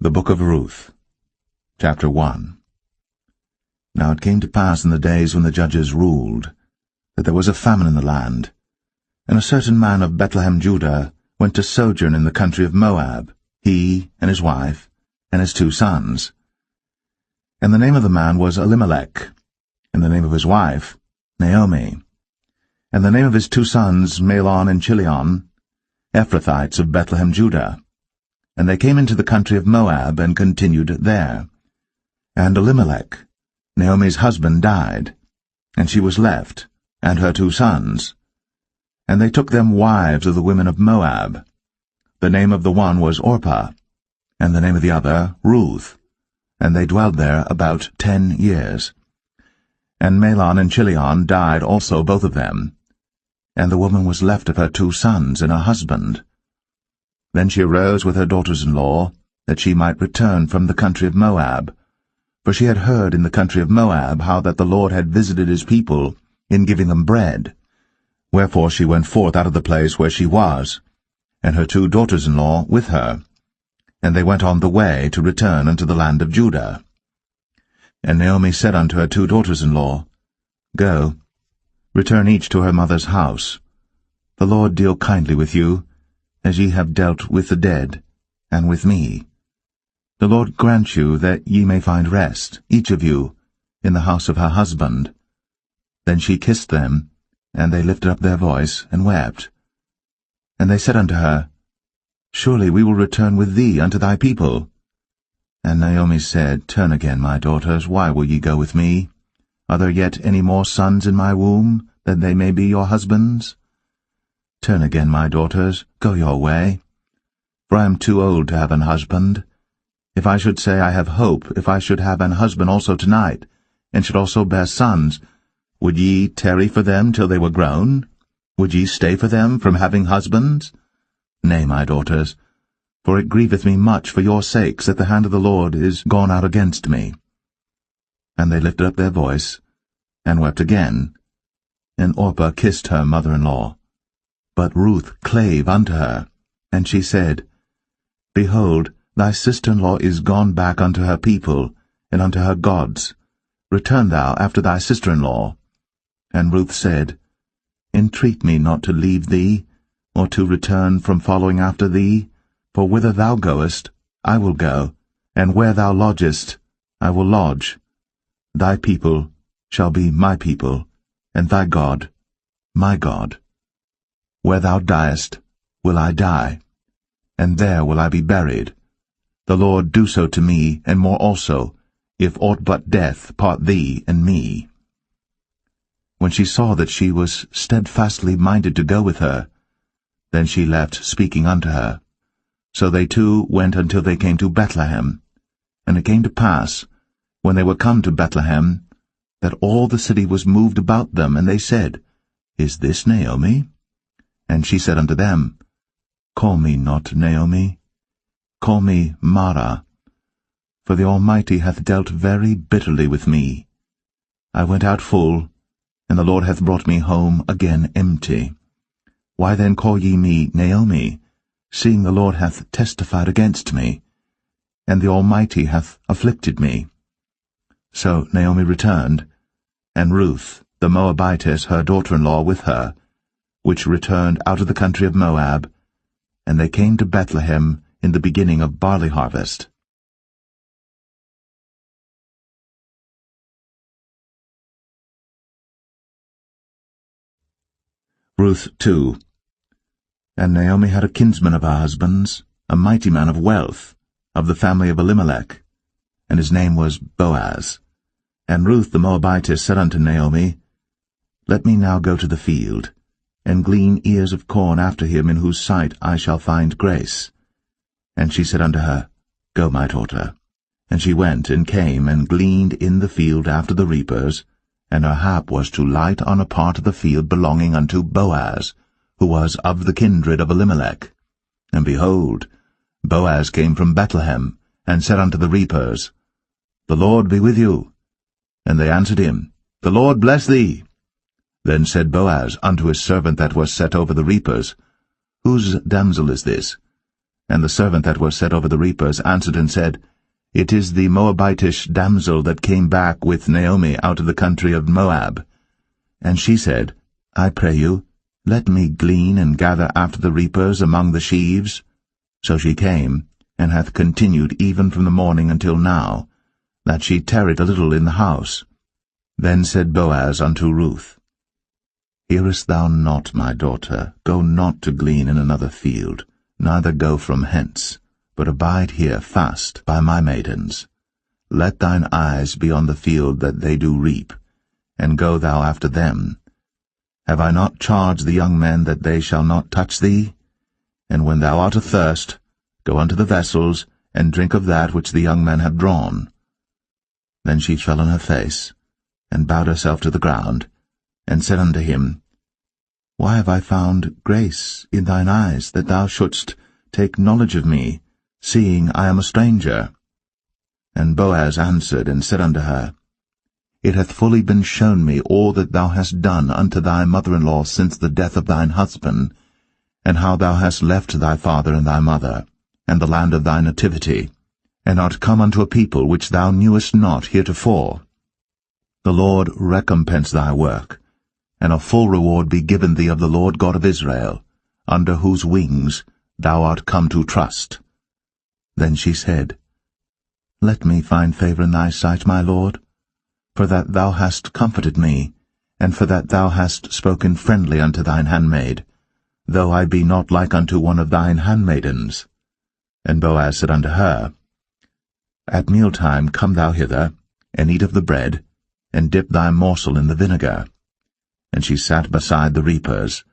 The Book of Ruth, Chapter 1. Now it came to pass in the days when the judges ruled, that there was a famine in the land, and a certain man of Bethlehem, Judah, went to sojourn in the country of Moab, he and his wife, and his 2 sons. And the name of the man was Elimelech, and the name of his wife Naomi, and the name of his 2 sons Mahlon and Chilion, Ephrathites of Bethlehem, Judah. And they came into the country of Moab, and continued there. And Elimelech, Naomi's husband, died, and she was left, and her 2 sons. And they took them wives of the women of Moab. The name of the one was Orpah, and the name of the other Ruth, and they dwelled there about 10 years. And Mahlon and Chilion died also, both of them, and the woman was left of her 2 sons and her husband. Then she arose with her daughters-in-law, that she might return from the country of Moab, for she had heard in the country of Moab how that the Lord had visited his people in giving them bread. Wherefore she went forth out of the place where she was, and her 2 daughters-in-law with her, and they went on the way to return unto the land of Judah. And Naomi said unto her 2 daughters-in-law, Go, return each to her mother's house. The Lord deal kindly with you, as ye have dealt with the dead, and with me. The Lord grant you that ye may find rest, each of you, in the house of her husband. Then she kissed them, and they lifted up their voice, and wept. And they said unto her, Surely we will return with thee unto thy people. And Naomi said, Turn again, my daughters, why will ye go with me? Are there yet any more sons in my womb, that they may be your husbands? Turn again, my daughters, go your way. For I am too old to have an husband. If I should say I have hope, if I should have an husband also tonight, and should also bear sons, would ye tarry for them till they were grown? Would ye stay for them from having husbands? Nay, my daughters, for it grieveth me much for your sakes that the hand of the Lord is gone out against me. And they lifted up their voice, and wept again. And Orpah kissed her mother-in-law. But Ruth clave unto her, and she said, Behold, thy sister-in-law is gone back unto her people, and unto her gods. Return thou after thy sister-in-law. And Ruth said, Entreat me not to leave thee, or to return from following after thee, for whither thou goest, I will go, and where thou lodgest, I will lodge. Thy people shall be my people, and thy God my God. Where thou diest, will I die, and there will I be buried. The Lord do so to me, and more also, if aught but death part thee and me. When she saw that she was steadfastly minded to go with her, then she left speaking unto her. So they 2 went until they came to Bethlehem. And it came to pass, when they were come to Bethlehem, that all the city was moved about them, and they said, Is this Naomi? And she said unto them, Call me not Naomi, call me Mara, for the Almighty hath dealt very bitterly with me. I went out full, and the Lord hath brought me home again empty. Why then call ye me Naomi, seeing the Lord hath testified against me, and the Almighty hath afflicted me? So Naomi returned, and Ruth the Moabitess her daughter-in-law with her, which returned out of the country of Moab, and they came to Bethlehem in the beginning of barley harvest. Ruth 2. And Naomi had a kinsman of her husband's, a mighty man of wealth, of the family of Elimelech, and his name was Boaz. And Ruth the Moabitess said unto Naomi, Let me now go to the field, and glean ears of corn after him in whose sight I shall find grace. And she said unto her, Go, my daughter. And she went and came and gleaned in the field after the reapers, and her hap was to light on a part of the field belonging unto Boaz, who was of the kindred of Elimelech. And behold, Boaz came from Bethlehem, and said unto the reapers, The Lord be with you. And they answered him, The Lord bless thee. Then said Boaz unto his servant that was set over the reapers, Whose damsel is this? And the servant that was set over the reapers answered and said, It is the Moabitish damsel that came back with Naomi out of the country of Moab. And she said, I pray you, let me glean and gather after the reapers among the sheaves. So she came, and hath continued even from the morning until now, that she tarried a little in the house. Then said Boaz unto Ruth, Hearest thou not, my daughter? Go not to glean in another field, neither go from hence, but abide here fast by my maidens. Let thine eyes be on the field that they do reap, and go thou after them. Have I not charged the young men that they shall not touch thee? And when thou art athirst, go unto the vessels, and drink of that which the young men have drawn. Then she fell on her face, and bowed herself to the ground, and said unto him, Why have I found grace in thine eyes, that thou shouldst take knowledge of me, seeing I am a stranger? And Boaz answered and said unto her, It hath fully been shown me all that thou hast done unto thy mother-in-law since the death of thine husband, and how thou hast left thy father and thy mother, and the land of thy nativity, and art come unto a people which thou knewest not heretofore. The Lord recompense thy work, and a full reward be given thee of the Lord God of Israel, under whose wings thou art come to trust. Then she said, Let me find favor in thy sight, my Lord, for that thou hast comforted me, and for that thou hast spoken friendly unto thine handmaid, though I be not like unto one of thine handmaidens. And Boaz said unto her, At mealtime come thou hither, and eat of the bread, and dip thy morsel in the vinegar. And she sat beside the reapers,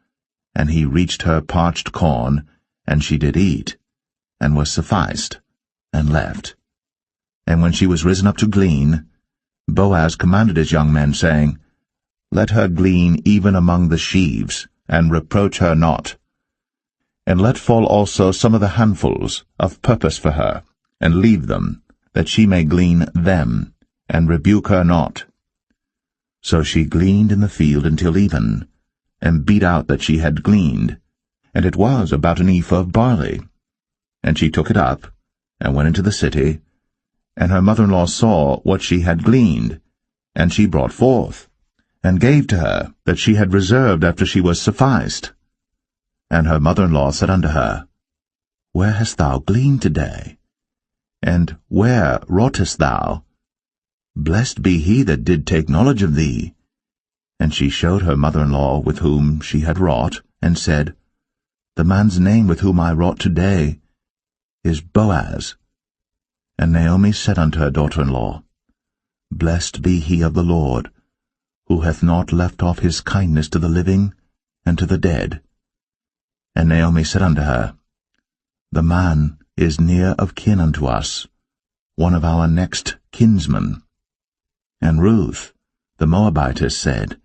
and he reached her parched corn, and she did eat, and was sufficed, and left. And when she was risen up to glean, Boaz commanded his young men, saying, Let her glean even among the sheaves, and reproach her not. And let fall also some of the handfuls of purpose for her, and leave them, that she may glean them, and rebuke her not. So she gleaned in the field until even, and beat out that she had gleaned, and it was about an ephah of barley. And she took it up, and went into the city, and her mother-in-law saw what she had gleaned, and she brought forth, and gave to her that she had reserved after she was sufficed. And her mother-in-law said unto her, Where hast thou gleaned today? And where wroughtest thou? Blessed be he that did take knowledge of thee. And she showed her mother-in-law with whom she had wrought, and said, The man's name with whom I wrought today is Boaz. And Naomi said unto her daughter-in-law, Blessed be he of the Lord, who hath not left off his kindness to the living and to the dead. And Naomi said unto her, The man is near of kin unto us, one of our next kinsmen. And Ruth, the Moabitess, said,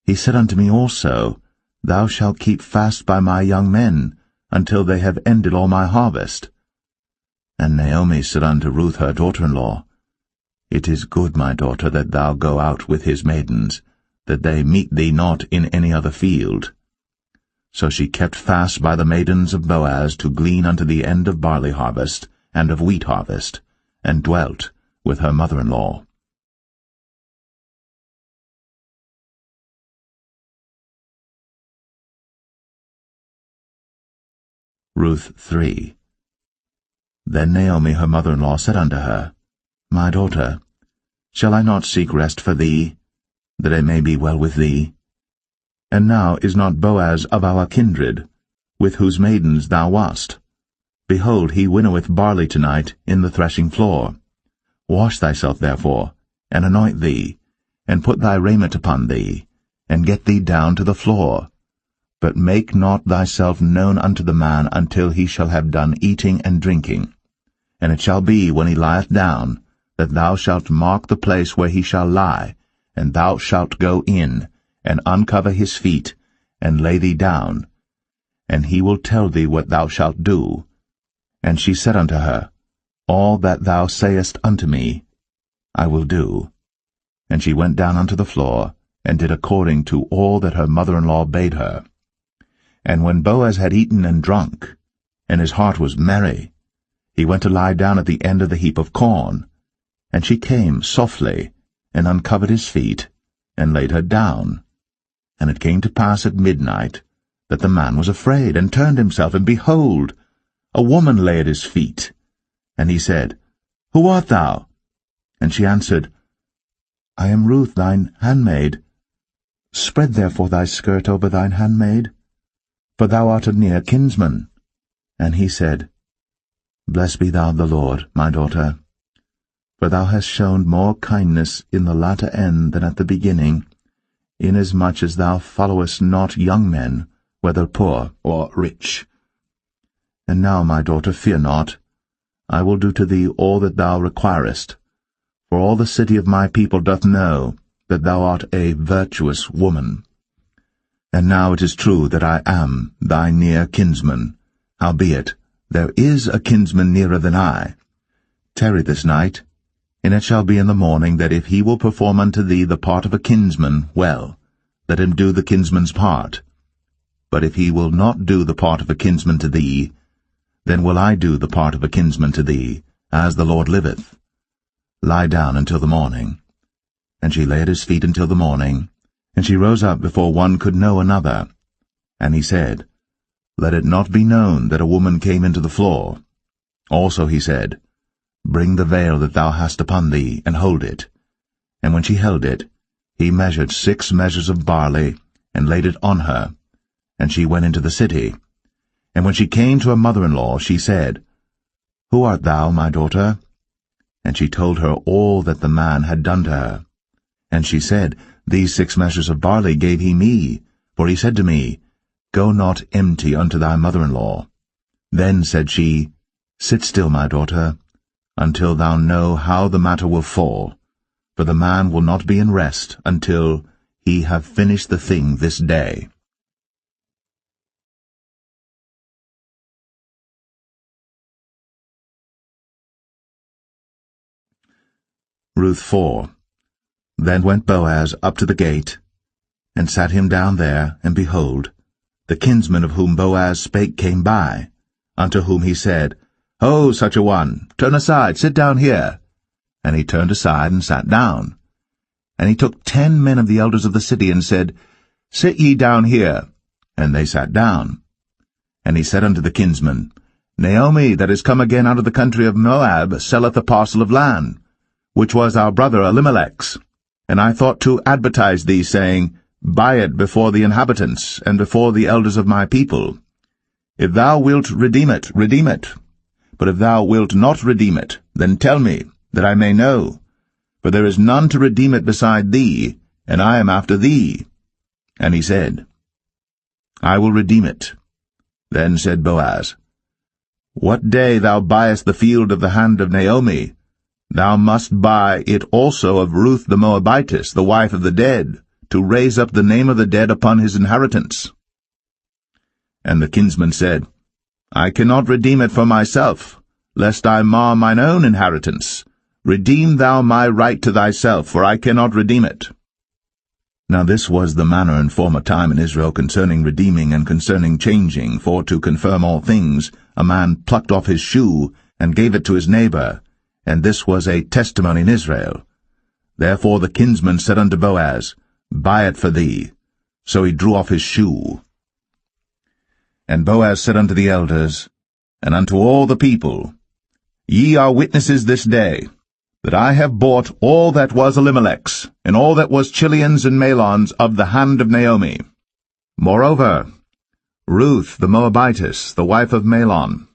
He said unto me also, Thou shalt keep fast by my young men, until they have ended all my harvest. And Naomi said unto Ruth her daughter-in-law, It is good, my daughter, that thou go out with his maidens, that they meet thee not in any other field. So she kept fast by the maidens of Boaz to glean unto the end of barley harvest and of wheat harvest, and dwelt with her mother-in-law. Ruth 3. Then Naomi her mother-in-law said unto her, My daughter, shall I not seek rest for thee, that it may be well with thee? And now is not Boaz of our kindred, with whose maidens thou wast? Behold, he winnoweth barley tonight in the threshing floor. Wash thyself therefore, and anoint thee, and put thy raiment upon thee, and get thee down to the floor. But make not thyself known unto the man until he shall have done eating and drinking. And it shall be, when he lieth down, that thou shalt mark the place where he shall lie, and thou shalt go in, and uncover his feet, and lay thee down, and he will tell thee what thou shalt do. And she said unto her, All that thou sayest unto me, I will do. And she went down unto the floor, and did according to all that her mother-in-law bade her. And when Boaz had eaten and drunk, and his heart was merry. He went to lie down at the end of the heap of corn. And she came softly, and uncovered his feet, and laid her down. And it came to pass at midnight, that the man was afraid, and turned himself, and behold, a woman lay at his feet. And he said, Who art thou? And she answered, I am Ruth thine handmaid. Spread therefore thy skirt over thine handmaid, for thou art a near kinsman. And he said, Blessed be thou of the Lord, my daughter, for thou hast shown more kindness in the latter end than at the beginning, inasmuch as thou followest not young men, whether poor or rich. And now, my daughter, fear not. I will do to thee all that thou requirest, for all the city of my people doth know that thou art a virtuous woman. And now it is true that I am thy near kinsman. Howbeit, there is a kinsman nearer than I. Tarry this night, and it shall be in the morning that if he will perform unto thee the part of a kinsman, well, let him do the kinsman's part. But if he will not do the part of a kinsman to thee, then will I do the part of a kinsman to thee, as the Lord liveth. Lie down until the morning. And she lay at his feet until the morning, and she rose up before one could know another. And he said, Let it not be known that a woman came into the floor. Also he said, Bring the veil that thou hast upon thee, and hold it. And when she held it, he measured 6 measures of barley, and laid it on her. And she went into the city. And when she came to her mother-in-law, she said, Who art thou, my daughter? And she told her all that the man had done to her. And she said, These 6 measures of barley gave he me, for he said to me, Go not empty unto thy mother-in-law. Then said she, Sit still, my daughter, until thou know how the matter will fall, for the man will not be in rest until he have finished the thing this day. Ruth 4. Then went Boaz up to the gate, and sat him down there, and behold, the kinsman of whom Boaz spake came by, unto whom he said, Ho, such a one, turn aside, sit down here. And he turned aside and sat down. And he took 10 men of the elders of the city, and said, Sit ye down here. And they sat down. And he said unto the kinsman, Naomi, that is come again out of the country of Moab, selleth a parcel of land, which was our brother Elimelech's. And I thought to advertise thee, saying, Buy it before the inhabitants, and before the elders of my people. If thou wilt redeem it, redeem it. But if thou wilt not redeem it, then tell me, that I may know. For there is none to redeem it beside thee, and I am after thee. And he said, I will redeem it. Then said Boaz, What day thou buyest the field of the hand of Naomi, thou must buy it also of Ruth the Moabitess, the wife of the dead, to raise up the name of the dead upon his inheritance. And the kinsman said, I cannot redeem it for myself, lest I mar mine own inheritance. Redeem thou my right to thyself, for I cannot redeem it. Now this was the manner in former time in Israel concerning redeeming and concerning changing, for to confirm all things, a man plucked off his shoe, and gave it to his neighbor, and this was a testimony in Israel. Therefore the kinsman said unto Boaz, Buy it for thee. So he drew off his shoe. And Boaz said unto the elders, and unto all the people, Ye are witnesses this day, that I have bought all that was Elimelech's, and all that was Chilion's and Mahlon's of the hand of Naomi. Moreover, Ruth the Moabitess, the wife of Mahlon,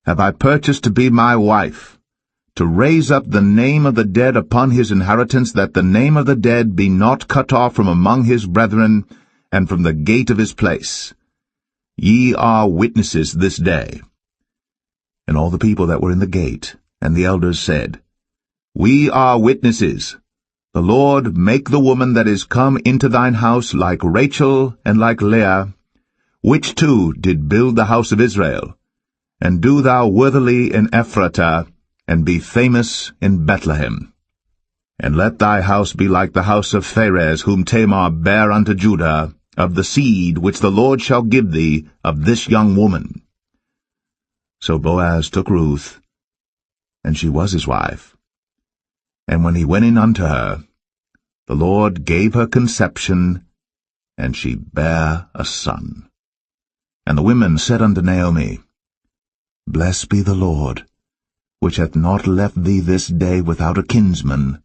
have I purchased to be my wife, to raise up the name of the dead upon his inheritance, that the name of the dead be not cut off from among his brethren, and from the gate of his place. Ye are witnesses this day. And all the people that were in the gate, and the elders said, We are witnesses. The Lord make the woman that is come into thine house like Rachel and like Leah, which two did build the house of Israel. And do thou worthily in Ephratah, and be famous in Bethlehem. And let thy house be like the house of Pharez, whom Tamar bare unto Judah, of the seed which the Lord shall give thee of this young woman. So Boaz took Ruth, and she was his wife. And when he went in unto her, the Lord gave her conception, and she bare a son. And the women said unto Naomi, Blessed be the Lord, which hath not left thee this day without a kinsman,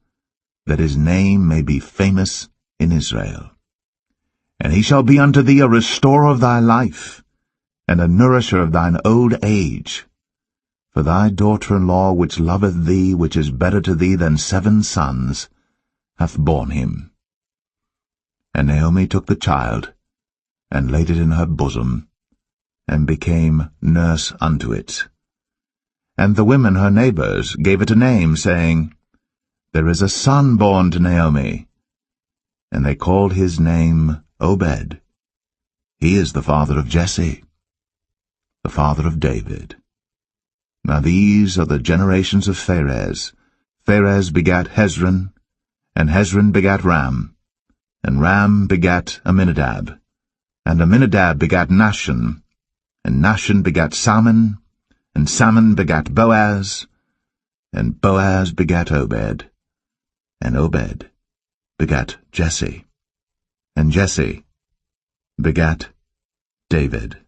that his name may be famous in Israel. And he shall be unto thee a restorer of thy life, and a nourisher of thine old age. For thy daughter-in-law, which loveth thee, which is better to thee than 7 sons, hath borne him. And Naomi took the child, and laid it in her bosom, and became nurse unto it. And the women her neighbors gave it a name, saying, There is a son born to Naomi. And they called his name Obed. He is the father of Jesse, the father of David. Now these are the generations of Pharez. Pharez begat Hezron, and Hezron begat Ram, and Ram begat Amminadab, and Amminadab begat Nahshon, and Nahshon begat Salmon, and Salmon begat Boaz, and Boaz begat Obed, and Obed begat Jesse, and Jesse begat David.